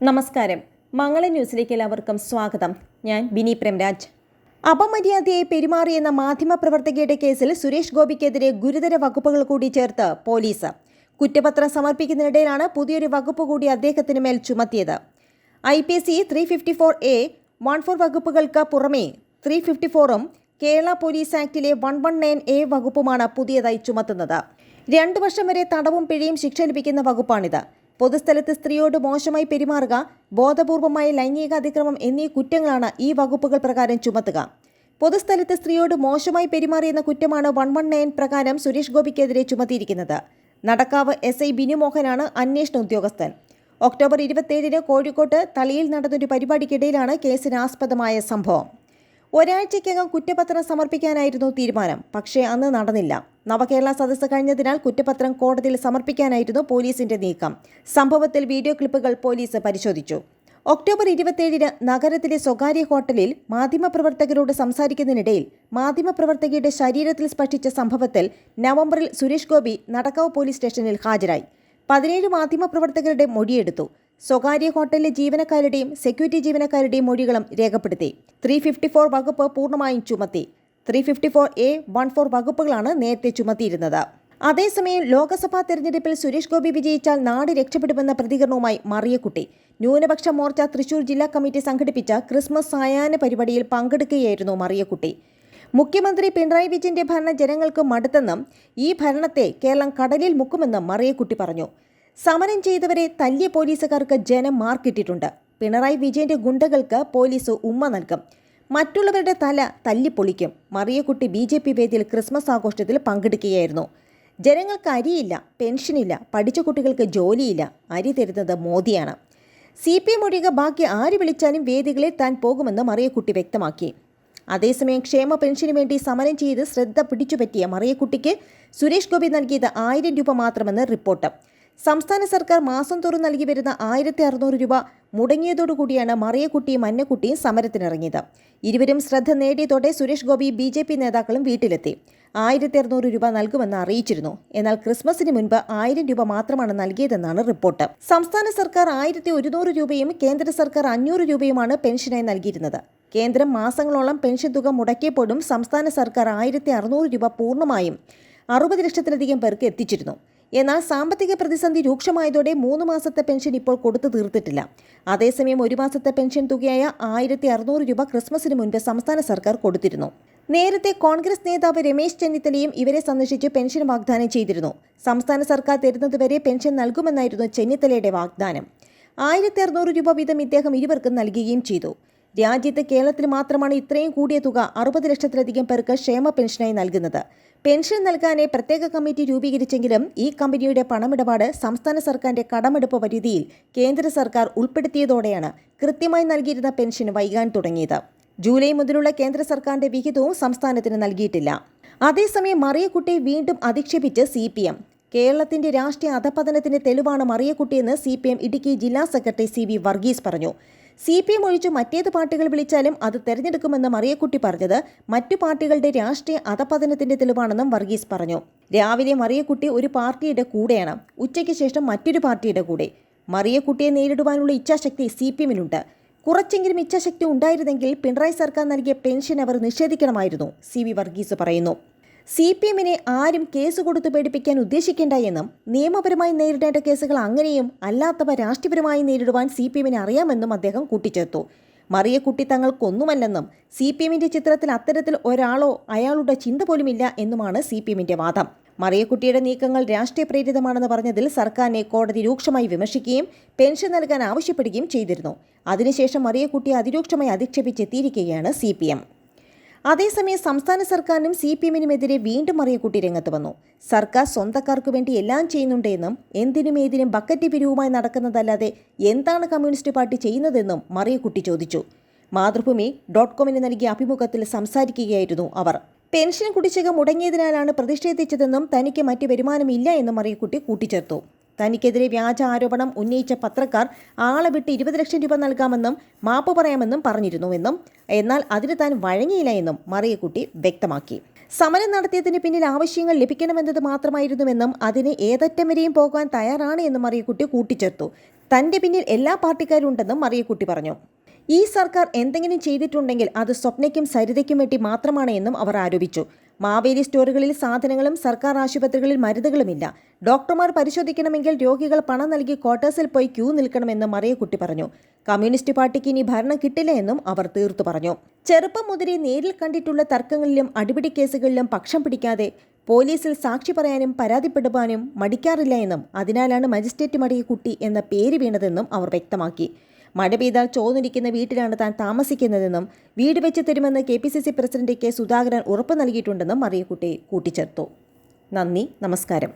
നമസ്കാരം. മംഗളം ന്യൂസിലേക്ക് എല്ലാവർക്കും സ്വാഗതം. ഞാൻ ബിനി പ്രേംരാജ്. അപമര്യാദയായി പെരുമാറിയെന്ന മാധ്യമപ്രവർത്തകയുടെ കേസിൽ സുരേഷ് ഗോപിക്കെതിരെ ഗുരുതര വകുപ്പുകൾ കൂടി ചേർത്ത് പോലീസ്. കുറ്റപത്രം സമർപ്പിക്കുന്നതിനിടയിലാണ് പുതിയൊരു വകുപ്പ് കൂടി അദ്ദേഹത്തിന് മേൽ ചുമത്തിയത്. IPC 354A, 14 വകുപ്പുകൾക്ക് പുറമെ 354ഉം കേരള പോലീസ് ആക്ടിലെ 119A വകുപ്പുമാണ് പുതിയതായി ചുമത്തുന്നത്. 2 വർഷം വരെ തടവും പിഴയും ശിക്ഷ ലഭിക്കുന്ന വകുപ്പാണിത്. പൊതുസ്ഥലത്ത് സ്ത്രീയോട് മോശമായി പെരുമാറുക, ബോധപൂർവമായ ലൈംഗിക അതിക്രമം എന്നീ കുറ്റങ്ങളാണ് ഈ വകുപ്പുകൾ പ്രകാരം ചുമത്തുക. പൊതുസ്ഥലത്ത് സ്ത്രീയോട് മോശമായി പെരുമാറിയെന്ന കുറ്റമാണ് 119 പ്രകാരം സുരേഷ് ഗോപിക്കെതിരെ ചുമത്തിയിരിക്കുന്നത്. നടക്കാവ് SI ബിനു മോഹനാണ് അന്വേഷണ ഉദ്യോഗസ്ഥൻ. ഒക്ടോബർ 27 കോഴിക്കോട്ട് തളിയിൽ നടന്നൊരു പരിപാടിക്കിടയിലാണ് കേസിന് ആസ്പദമായ സംഭവം. ഒരാഴ്ചയ്ക്കകം കുറ്റപത്രം സമർപ്പിക്കാനായിരുന്നു തീരുമാനം. പക്ഷേ അന്ന് നടന്നില്ല. നവകേരള സദസ്സ് കഴിഞ്ഞതിനാൽ കുറ്റപത്രം കോടതിയിൽ സമർപ്പിക്കാനായിരുന്നു പോലീസിന്റെ നീക്കം. സംഭവത്തിൽ വീഡിയോ ക്ലിപ്പുകൾ പോലീസ് പരിശോധിച്ചു. ഒക്ടോബർ 27 നഗരത്തിലെ സ്വകാര്യ ഹോട്ടലിൽ മാധ്യമപ്രവർത്തകരോട് സംസാരിക്കുന്നതിനിടയിൽ മാധ്യമപ്രവർത്തകയുടെ ശരീരത്തിൽ സ്പർശിച്ച സംഭവത്തിൽ നവംബറിൽ സുരേഷ് ഗോപി നടക്കാവ് പോലീസ് സ്റ്റേഷനിൽ ഹാജരായി. 17 മാധ്യമപ്രവർത്തകരുടെ മൊഴിയെടുത്തു. സ്വകാര്യ ഹോട്ടലിലെ ജീവനക്കാരുടെയും സെക്യൂരിറ്റി ജീവനക്കാരുടെയും മൊഴികളും രേഖപ്പെടുത്തി. 354 വകുപ്പ് പൂർണ്ണമായും ചുമത്തി. 354A, 14 വകുപ്പുകളാണ് നേരത്തെ ചുമത്തിയിരുന്നത്. അതേസമയം ലോക്സഭാ തെരഞ്ഞെടുപ്പിൽ സുരേഷ് ഗോപി വിജയിച്ചാൽ നാട് രക്ഷപ്പെടുമെന്ന പ്രതികരണവുമായി മറിയക്കുട്ടി. ന്യൂനപക്ഷ മോർച്ച തൃശൂർ ജില്ലാ കമ്മിറ്റി സംഘടിപ്പിച്ച ക്രിസ്മസ് സായാഹ്ന പരിപാടിയിൽ പങ്കെടുക്കുകയായിരുന്നു മറിയക്കുട്ടി. മുഖ്യമന്ത്രി പിണറായി വിജയന്റെ ഭരണം ജനങ്ങൾക്ക് മടുത്തെന്നും ഈ ഭരണത്തെ കേരളം കടലിൽ മുക്കുമെന്നും മറിയക്കുട്ടി പറഞ്ഞു. സമരം ചെയ്തവരെ തല്ലിയ പോലീസുകാർക്ക് ജനം മാർക്കിട്ടിട്ടുണ്ട്. പിണറായി വിജയന്റെ ഗുണ്ടകൾക്ക് പോലീസ് ഉമ്മ നൽകും, മറ്റുള്ളവരുടെ തല തല്ലിപ്പൊളിക്കും. മറിയക്കുട്ടി BJP വേദിയിൽ ക്രിസ്മസ് ആഘോഷത്തിൽ പങ്കെടുക്കുകയായിരുന്നു. ജനങ്ങൾക്ക് അരിയില്ല, പെൻഷനില്ല, പഠിച്ച കുട്ടികൾക്ക് ജോലിയില്ല, അരി തരുന്നത് മോദിയാണ്. CPM ഒഴികെ ബാക്കി ആര് വിളിച്ചാലും വേദികളിൽ താൻ പോകുമെന്ന് മറിയക്കുട്ടി വ്യക്തമാക്കി. അതേസമയം ക്ഷേമ പെൻഷന് വേണ്ടി സമരം ചെയ്ത് ശ്രദ്ധ പിടിച്ചുപറ്റിയ മറിയക്കുട്ടിക്ക് സുരേഷ് ഗോപി നൽകിയത് 1000 രൂപ മാത്രമെന്ന് റിപ്പോർട്ട്. സംസ്ഥാന സർക്കാർ മാസം തോറും നൽകി വരുന്ന 1600 രൂപ മുടങ്ങിയതോടുകൂടിയാണ് മറിയക്കുട്ടിയും മഞ്ഞക്കുട്ടിയും സമരത്തിനിറങ്ങിയത്. ഇരുവരും ശ്രദ്ധ നേടിയതോടെ സുരേഷ് ഗോപി BJP നേതാക്കളും വീട്ടിലെത്തി. 1600 രൂപ നൽകുമെന്ന് അറിയിച്ചിരുന്നു. എന്നാൽ ക്രിസ്മസിന് മുൻപ് 1000 രൂപ മാത്രമാണ് നൽകിയതെന്നാണ് റിപ്പോർട്ട്. സംസ്ഥാന സർക്കാർ 1100 രൂപയും കേന്ദ്ര സർക്കാർ 500 രൂപയുമാണ് പെൻഷനായി നൽകിയിരുന്നത്. കേന്ദ്രം മാസങ്ങളോളം പെൻഷൻ തുക മുടക്കിയപ്പോഴും സംസ്ഥാന സർക്കാർ 1600 രൂപ പൂർണ്ണമായും 60 ലക്ഷത്തിലധികം പേർക്ക് എത്തിച്ചിരുന്നു. എന്നാൽ സാമ്പത്തിക പ്രതിസന്ധി രൂക്ഷമായതോടെ 3 മാസത്തെ പെൻഷൻ ഇപ്പോൾ കൊടുത്തു തീർത്തിട്ടില്ല. അതേസമയം 1 മാസത്തെ പെൻഷൻ തുകയായ 1600 രൂപ ക്രിസ്മസിന് മുൻപ് സംസ്ഥാന സർക്കാർ കൊടുത്തിരുന്നു. നേരത്തെ കോൺഗ്രസ് നേതാവ് രമേശ് ചെന്നിത്തലയും ഇവരെ സന്ദർശിച്ച് പെൻഷൻ വാഗ്ദാനം ചെയ്തിരുന്നു. സംസ്ഥാന സർക്കാർ തരുന്നതുവരെ പെൻഷൻ നൽകുമെന്നായിരുന്നു ചെന്നിത്തലയുടെ വാഗ്ദാനം. 1600 രൂപ വീതം ഇദ്ദേഹം ഇരുവർക്കും നൽകുകയും ചെയ്തു. രാജ്യത്ത് കേരളത്തിൽ മാത്രമാണ് ഇത്രയും കൂടിയ തുക 60 ലക്ഷത്തിലധികം പേർക്ക് ക്ഷേമ പെൻഷനായി നൽകുന്നത്. പെൻഷൻ നൽകാനായി പ്രത്യേക കമ്മിറ്റി രൂപീകരിച്ചെങ്കിലും ഈ കമ്പനിയുടെ പണമിടപാട് സംസ്ഥാന സർക്കാരിന്റെ കടമെടുപ്പ് പരിധിയിൽ കേന്ദ്ര സർക്കാർ ഉൾപ്പെടുത്തിയതോടെയാണ് കൃത്യമായി നൽകിയിരുന്ന പെൻഷൻ വൈകാൻ തുടങ്ങിയത്. ജൂലൈ മുതലുള്ള കേന്ദ്ര സർക്കാരിന്റെ വിഹിതവും സംസ്ഥാനത്തിന് നൽകിയിട്ടില്ല. അതേസമയം മറിയക്കുട്ടിയെ വീണ്ടും അധിക്ഷേപിച്ച് CPM. കേരളത്തിന്റെ രാഷ്ട്രീയ അധപതനത്തിന്റെ തെളിവാണ് മറിയക്കുട്ടിയെന്ന് CPM ഇടുക്കി ജില്ലാ സെക്രട്ടറി CV വർഗീസ് പറഞ്ഞു. CPM ഒഴിച്ച് മറ്റേത് പാർട്ടികൾ വിളിച്ചാലും അത് തെരഞ്ഞെടുക്കുമെന്ന് മറിയക്കുട്ടി പറഞ്ഞത് മറ്റു പാർട്ടികളുടെ രാഷ്ട്രീയ അധപതനത്തിന്റെ തെളിവാണെന്നും വർഗീസ് പറഞ്ഞു. രാവിലെ മറിയക്കുട്ടി ഒരു പാർട്ടിയുടെ കൂടെയാണ്, ഉച്ചയ്ക്ക് ശേഷം മറ്റൊരു പാർട്ടിയുടെ കൂടെ. മറിയക്കുട്ടിയെ നേരിടുവാനുള്ള ഇച്ഛാശക്തി CPMനുണ്ട്. കുറച്ചെങ്കിലും ഇച്ഛാശക്തി ഉണ്ടായിരുന്നെങ്കിൽ പിണറായി സർക്കാർ നൽകിയ പെൻഷൻ അവർ നിഷേധിക്കണമായിരുന്നു, CV വർഗീസ് പറയുന്നു. CPMനെ ആരും കേസ് കൊടുത്തു പേടിപ്പിക്കാൻ ഉദ്ദേശിക്കേണ്ട എന്നും നിയമപരമായി നേരിടേണ്ട കേസുകൾ അങ്ങനെയും അല്ലാത്തവ രാഷ്ട്രീയപരമായി നേരിടുവാൻ CPMനെ അറിയാമെന്നും അദ്ദേഹം കൂട്ടിച്ചേർത്തു. മറിയക്കുട്ടി തങ്ങൾക്കൊന്നുമല്ലെന്നും CPMന്റെ ചിത്രത്തിൽ അത്തരത്തിൽ ഒരാളോ അയാളുടെ ചിന്ത പോലുമില്ല എന്നുമാണ് CPMന്റെ വാദം. മറിയക്കുട്ടിയുടെ നീക്കങ്ങൾ രാഷ്ട്രീയ പ്രേരിതമാണെന്ന് പറഞ്ഞതിൽ സർക്കാരിനെ കോടതി രൂക്ഷമായി വിമർശിക്കുകയും പെൻഷൻ നൽകാൻ ആവശ്യപ്പെടുകയും ചെയ്തിരുന്നു. അതിനുശേഷം മറിയക്കുട്ടിയെ അതിരൂക്ഷമായി അധിക്ഷേപിച്ചെത്തിയിരിക്കുകയാണ് CPM. അതേസമയം സംസ്ഥാന സർക്കാരിനും CPMനുമെതിരെ വീണ്ടും മറിയക്കുട്ടി രംഗത്ത് വന്നു. സർക്കാർ സ്വന്തക്കാർക്ക് വേണ്ടി എല്ലാം ചെയ്യുന്നുണ്ട് എന്നും എന്തിനും ഏതിനും ബക്കറ്റ് പിരിവുമായി നടക്കുന്നതല്ലാതെ എന്താണ് കമ്മ്യൂണിസ്റ്റ് പാർട്ടി ചെയ്യുന്നതെന്നും മറിയക്കുട്ടി ചോദിച്ചു. മാതൃഭൂമി.comന് നൽകിയ അഭിമുഖത്തിൽ സംസാരിക്കുകയായിരുന്നു അവർ. പെൻഷൻ കുടിശ്ശിക മുടങ്ങിയതിനാലാണ് പ്രതിഷേധിച്ചതെന്നും തനിക്ക് മറ്റ് വരുമാനമില്ല എന്നും മറിയക്കുട്ടി കൂട്ടിച്ചേർത്തു. തനിക്കെതിരെ വ്യാജ ആരോപണം ഉന്നയിച്ച പത്രക്കാർ ആളെ വിട്ട് 20 ലക്ഷം രൂപ നൽകാമെന്നും മാപ്പ് പറയാമെന്നും പറഞ്ഞിരുന്നുവെന്നും എന്നാൽ അതിന് താൻ വഴങ്ങിയില്ല എന്നും മറിയക്കുട്ടി വ്യക്തമാക്കി. സമരം നടത്തിയതിന് പിന്നിൽ ആവശ്യങ്ങൾ ലഭിക്കണമെന്നത് മാത്രമായിരുന്നുവെന്നും അതിന് ഏതറ്റം വരെയും പോകാൻ തയ്യാറാണ് എന്നും മറിയക്കുട്ടി കൂട്ടിച്ചേർത്തു. തന്റെ പിന്നിൽ എല്ലാ പാർട്ടിക്കാരും ഉണ്ടെന്നും മറിയക്കുട്ടി പറഞ്ഞു. ഈ സർക്കാർ എന്തെങ്കിലും ചെയ്തിട്ടുണ്ടെങ്കിൽ അത് സ്വപ്നയ്ക്കും സരിതയ്ക്കും വേണ്ടി മാത്രമാണ് എന്നും അവർ ആരോപിച്ചു. മാവേലി സ്റ്റോറുകളിൽ സാധനങ്ങളും സർക്കാർ ആശുപത്രികളിൽ മരുന്നുകളുമില്ല. ഡോക്ടർമാർ പരിശോധിക്കണമെങ്കിൽ രോഗികൾ പണം നൽകി ക്വാർട്ടേഴ്സിൽ പോയി ക്യൂ നിൽക്കണമെന്നും മറിയക്കുട്ടി പറഞ്ഞു. കമ്മ്യൂണിസ്റ്റ് പാർട്ടിക്ക് ഇനി ഭരണം കിട്ടില്ല എന്നും അവർ തീർത്തു പറഞ്ഞു. ചെറുപ്പം മുതലേ നേരിൽ കണ്ടിട്ടുള്ള തർക്കങ്ങളിലും അടിപിടി കേസുകളിലും പക്ഷം പിടിക്കാതെ പോലീസിൽ സാക്ഷി പറയാനും പരാതിപ്പെടുവാനും മടിക്കാറില്ല എന്നും അതിനാലാണ് മജിസ്ട്രേറ്റ് മറിയക്കുട്ടി എന്ന പേര് വീണതെന്നും അവർ വ്യക്തമാക്കി. മഴ പെയ്താൽ ചോർന്നിരിക്കുന്ന വീട്ടിലാണ് താൻ താമസിക്കുന്നതെന്നും വീട് വെച്ച് തരുമെന്ന് KPCC പ്രസിഡന്റ് കെ സുധാകരൻ ഉറപ്പ് നൽകിയിട്ടുണ്ടെന്നും മറിയക്കുട്ടി കൂട്ടിച്ചേർത്തു. നന്ദി, നമസ്കാരം.